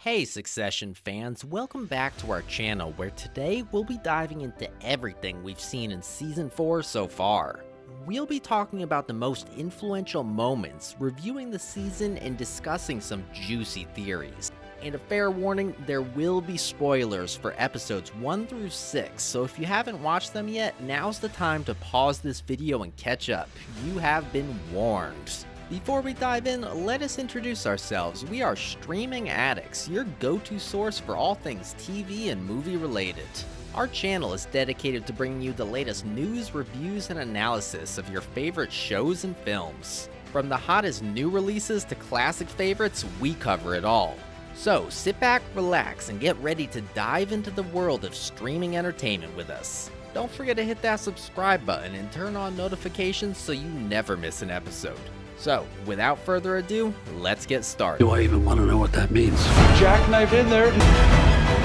Hey Succession fans, welcome back to our channel where today we'll be diving into everything we've seen in Season 4 so far. We'll be talking about the most influential moments, reviewing the season, and discussing some juicy theories. And a fair warning, there will be spoilers for episodes 1 through 6, so if you haven't watched them yet, now's the time to pause this video and catch up. You have been warned. Before we dive in, let us introduce ourselves. We are Streaming Addicts, your go-to source for all things TV and movie related. Our channel is dedicated to bringing you the latest news, reviews, and analysis of your favorite shows and films. From the hottest new releases to classic favorites, we cover it all. So sit back, relax, and get ready to dive into the world of streaming entertainment with us. Don't forget to hit that subscribe button and turn on notifications so you never miss an episode. So, without further ado, let's get started. Do I even want to know what that means? Jackknife in there.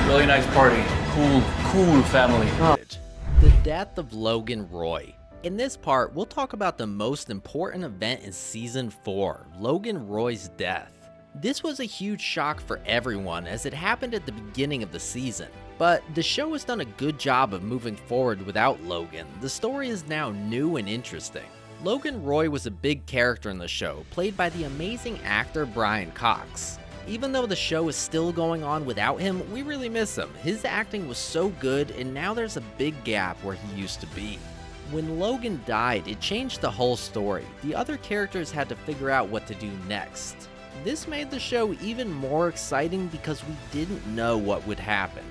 Really nice party. Cool family. The death of Logan Roy. In this part, we'll talk about the most important event in Season 4, Logan Roy's death. This was a huge shock for everyone as it happened at the beginning of the season. But the show has done a good job of moving forward without Logan. The story is now new and interesting. Logan Roy was a big character in the show, played by the amazing actor Brian Cox. Even though the show is still going on without him, we really miss him. His acting was so good, and now there's a big gap where he used to be. When Logan died, it changed the whole story. The other characters had to figure out what to do next. This made the show even more exciting because we didn't know what would happen.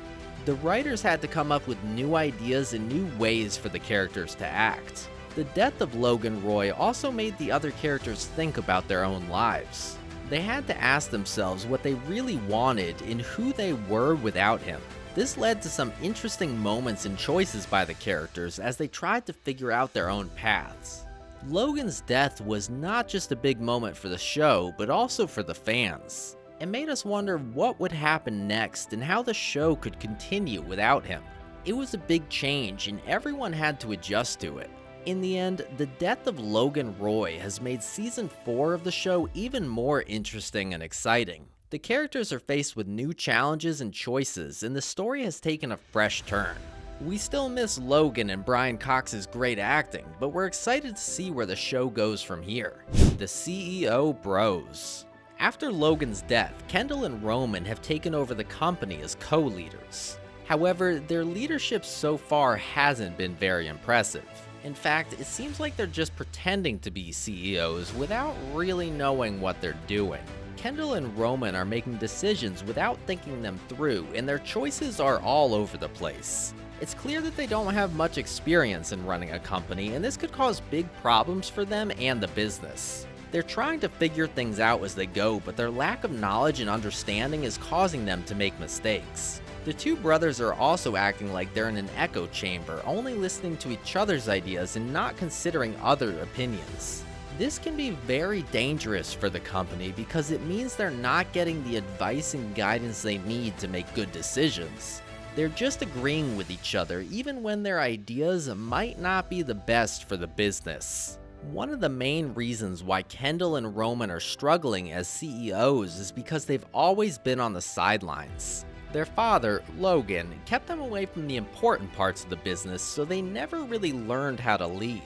The writers had to come up with new ideas and new ways for the characters to act. The death of Logan Roy also made the other characters think about their own lives. They had to ask themselves what they really wanted and who they were without him. This led to some interesting moments and choices by the characters as they tried to figure out their own paths. Logan's death was not just a big moment for the show, but also for the fans. It made us wonder what would happen next and how the show could continue without him. It was a big change and everyone had to adjust to it. In the end, the death of Logan Roy has made Season 4 of the show even more interesting and exciting. The characters are faced with new challenges and choices, and the story has taken a fresh turn. We still miss Logan and Brian Cox's great acting, but we're excited to see where the show goes from here. The CEO Bros. After Logan's death, Kendall and Roman have taken over the company as co-leaders. However, their leadership so far hasn't been very impressive. In fact, it seems like they're just pretending to be CEOs without really knowing what they're doing. Kendall and Roman are making decisions without thinking them through, and their choices are all over the place. It's clear that they don't have much experience in running a company, and this could cause big problems for them and the business. They're trying to figure things out as they go, but their lack of knowledge and understanding is causing them to make mistakes. The two brothers are also acting like they're in an echo chamber, only listening to each other's ideas and not considering other opinions. This can be very dangerous for the company because it means they're not getting the advice and guidance they need to make good decisions. They're just agreeing with each other even when their ideas might not be the best for the business. One of the main reasons why Kendall and Roman are struggling as CEOs is because they've always been on the sidelines. Their father, Logan, kept them away from the important parts of the business, so they never really learned how to lead.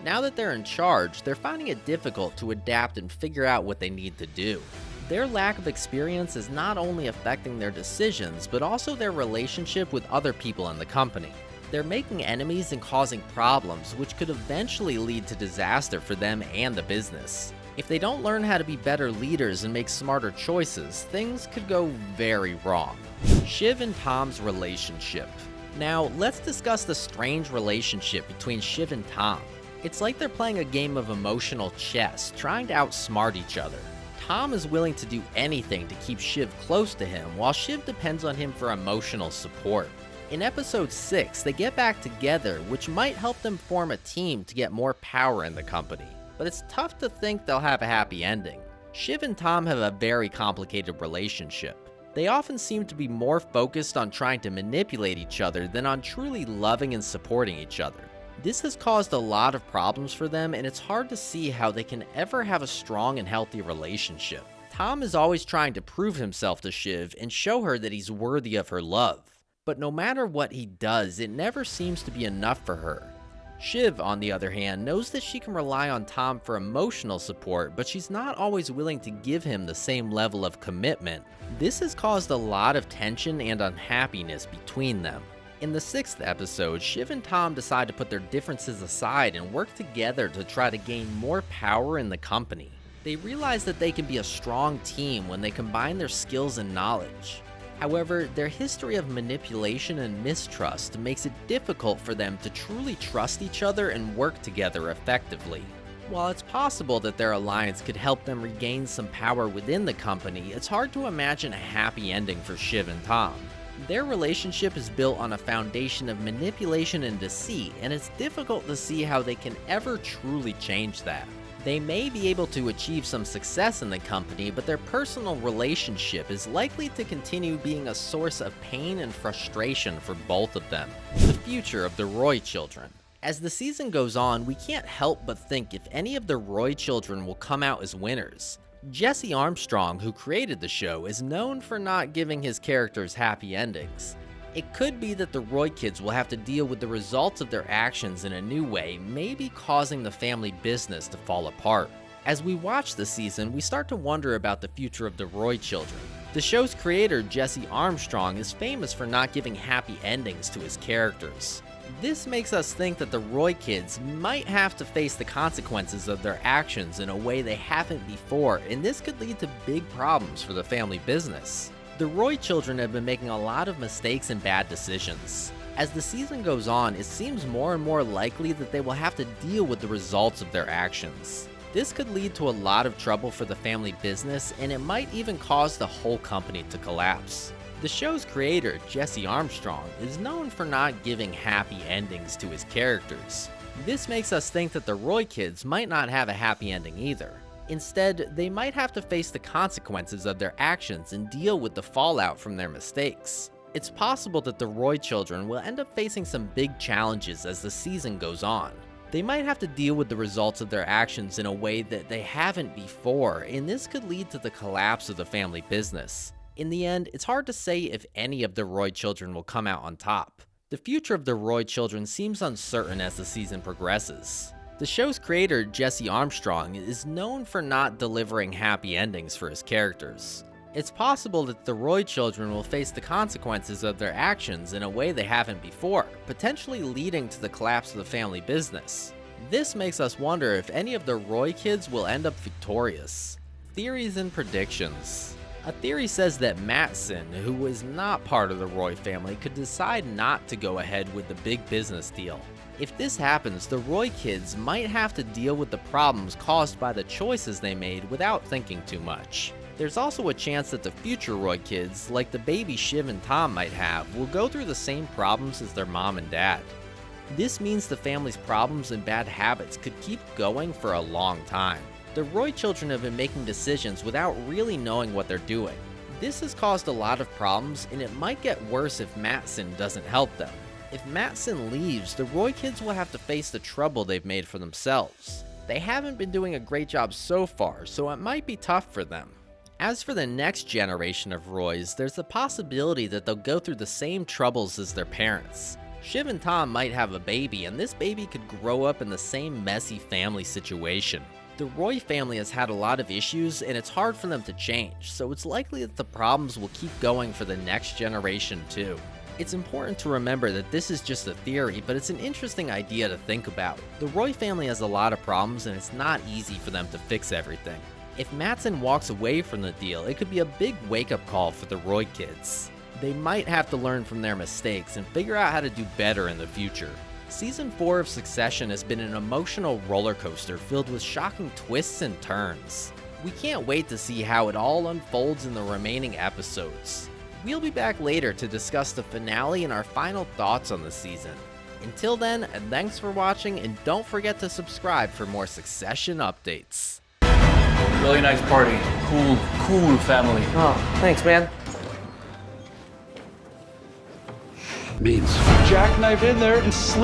Now that they're in charge, they're finding it difficult to adapt and figure out what they need to do. Their lack of experience is not only affecting their decisions, but also their relationship with other people in the company. They're making enemies and causing problems, which could eventually lead to disaster for them and the business. If they don't learn how to be better leaders and make smarter choices, things could go very wrong. Shiv and Tom's relationship. Now, let's discuss the strange relationship between Shiv and Tom. It's like they're playing a game of emotional chess, trying to outsmart each other. Tom is willing to do anything to keep Shiv close to him, while Shiv depends on him for emotional support. In episode 6, they get back together, which might help them form a team to get more power in the company. But it's tough to think they'll have a happy ending. Shiv and Tom have a very complicated relationship. They often seem to be more focused on trying to manipulate each other than on truly loving and supporting each other. This has caused a lot of problems for them, and it's hard to see how they can ever have a strong and healthy relationship. Tom is always trying to prove himself to Shiv and show her that he's worthy of her love. But no matter what he does, it never seems to be enough for her. Shiv, on the other hand, knows that she can rely on Tom for emotional support, but she's not always willing to give him the same level of commitment. This has caused a lot of tension and unhappiness between them. In the 6th episode, Shiv and Tom decide to put their differences aside and work together to try to gain more power in the company. They realize that they can be a strong team when they combine their skills and knowledge. However, their history of manipulation and mistrust makes it difficult for them to truly trust each other and work together effectively. While it's possible that their alliance could help them regain some power within the company, it's hard to imagine a happy ending for Shiv and Tom. Their relationship is built on a foundation of manipulation and deceit, and it's difficult to see how they can ever truly change that. They may be able to achieve some success in the company, but their personal relationship is likely to continue being a source of pain and frustration for both of them. The future of the Roy children. As the season goes on, we can't help but think if any of the Roy children will come out as winners. Jesse Armstrong, who created the show, is known for not giving his characters happy endings. It could be that the Roy kids will have to deal with the results of their actions in a new way, maybe causing the family business to fall apart. As we watch the season, we start to wonder about the future of the Roy children. The show's creator, Jesse Armstrong, is famous for not giving happy endings to his characters. This makes us think that the Roy kids might have to face the consequences of their actions in a way they haven't before, and this could lead to big problems for the family business. The Roy children have been making a lot of mistakes and bad decisions. As the season goes on, it seems more and more likely that they will have to deal with the results of their actions. This could lead to a lot of trouble for the family business, and it might even cause the whole company to collapse. The show's creator, Jesse Armstrong, is known for not giving happy endings to his characters. This makes us think that the Roy kids might not have a happy ending either. Instead, they might have to face the consequences of their actions and deal with the fallout from their mistakes. It's possible that the Roy children will end up facing some big challenges as the season goes on. They might have to deal with the results of their actions in a way that they haven't before, and this could lead to the collapse of the family business. In the end, it's hard to say if any of the Roy children will come out on top. The future of the Roy children seems uncertain as the season progresses. The show's creator, Jesse Armstrong, is known for not delivering happy endings for his characters. It's possible that the Roy children will face the consequences of their actions in a way they haven't before, potentially leading to the collapse of the family business. This makes us wonder if any of the Roy kids will end up victorious. Theories and predictions. A theory says that Mattson, who was not part of the Roy family, could decide not to go ahead with the big business deal. If this happens, the Roy kids might have to deal with the problems caused by the choices they made without thinking too much. There's also a chance that the future Roy kids, like the baby Shiv and Tom might have, will go through the same problems as their mom and dad. This means the family's problems and bad habits could keep going for a long time. The Roy children have been making decisions without really knowing what they're doing. This has caused a lot of problems, and it might get worse if Mattson doesn't help them. If Mattson leaves, the Roy kids will have to face the trouble they've made for themselves. They haven't been doing a great job so far, so it might be tough for them. As for the next generation of Roys, there's the possibility that they'll go through the same troubles as their parents. Shiv and Tom might have a baby, and this baby could grow up in the same messy family situation. The Roy family has had a lot of issues, and it's hard for them to change, so it's likely that the problems will keep going for the next generation too. It's important to remember that this is just a theory, but it's an interesting idea to think about. The Roy family has a lot of problems, and it's not easy for them to fix everything. If Mattson walks away from the deal, it could be a big wake-up call for the Roy kids. They might have to learn from their mistakes and figure out how to do better in the future. Season 4 of Succession has been an emotional roller coaster filled with shocking twists and turns. We can't wait to see how it all unfolds in the remaining episodes. We'll be back later to discuss the finale and our final thoughts on the season. Until then, thanks for watching, and don't forget to subscribe for more Succession updates. Really nice party. Cool family. Oh, thanks, man. Means. Jackknife in there and slip.